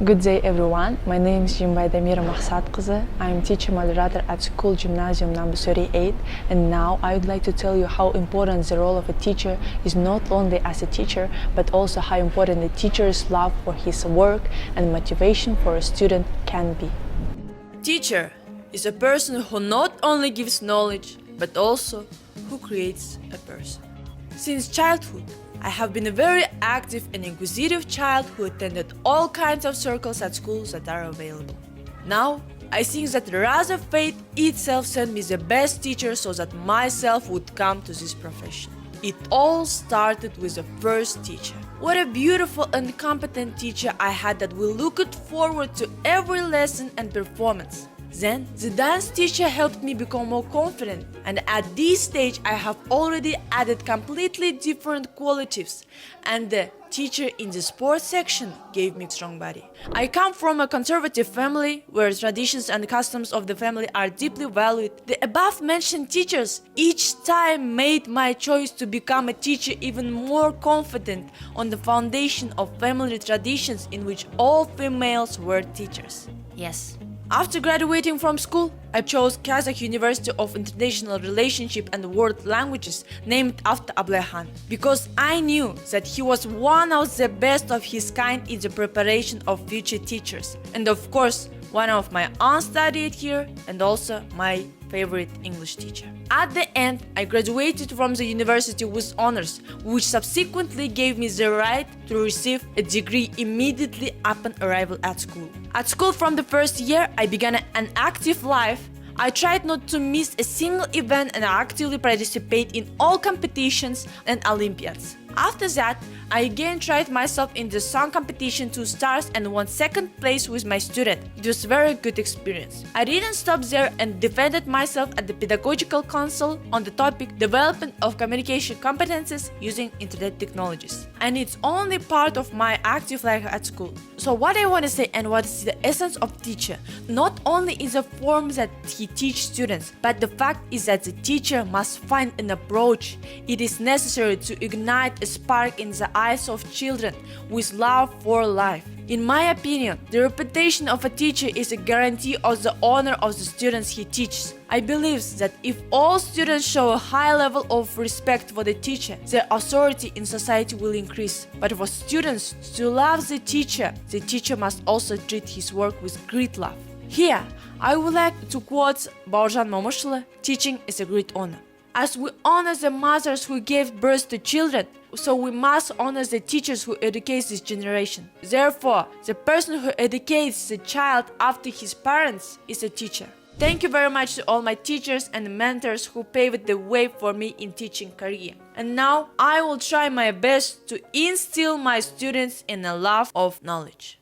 Good day everyone, my name is Жиенбай Дамира Махсатовна. I am teacher moderator at School-gymnasium number 38, and now I would like to tell you how important the role of a teacher is, not only as a teacher but also how important the teacher's love for his work and motivation for a student can be. Teacher is a person who not only gives knowledge but also who creates a person. Since childhood, I have been a very active and inquisitive child who attended all kinds of circles at schools that are available. Now, I think that rather fate itself sent me the best teacher so that myself would come to this profession. It all started with the first teacher. What a beautiful and competent teacher I had that we looked forward to every lesson and performance. Then, the dance teacher helped me become more confident, and at this stage I have already added completely different qualities, and the teacher in the sports section gave me strong body. I come from a conservative family where traditions and customs of the family are deeply valued. The above mentioned teachers each time made my choice to become a teacher even more confident on the foundation of family traditions in which all females were teachers. Yes. After graduating from school, I chose Kazakh University of International Relationship and World Languages, named after Ablayhan, because I knew that he was one of the best of his kind in the preparation of future teachers, and of course, one of my own studied here and also my favorite English teacher. At the end, I graduated from the university with honors, which subsequently gave me the right to receive a degree immediately upon arrival at school. At school from the first year, I began an active life. I tried not to miss a single event and actively participate in all competitions and Olympiads. After that, I again tried myself in the song competition 2 stars and won second place with my student. It was a very good experience. I didn't stop there and defended myself at the Pedagogical Council on the topic Development of Communication Competences using Internet Technologies. And it's only part of my active life at school. So what I want to say and what is the essence of teacher, not only is the form that he teaches students, but the fact is that the teacher must find an approach. It is necessary to ignite a spark in the eyes of children with love for life. In my opinion, the reputation of a teacher is a guarantee of the honor of the students he teaches. I believe that if all students show a high level of respect for the teacher, their authority in society will increase. But for students to love the teacher must also treat his work with great love. Here, I would like to quote Бауыржан Момышұлы, teaching is a great honor. As we honor the mothers who gave birth to children, so we must honor the teachers who educate this generation. Therefore, the person who educates the child after his parents is a teacher. Thank you very much to all my teachers and mentors who paved the way for me in teaching career. And now I will try my best to instill my students in a love of knowledge.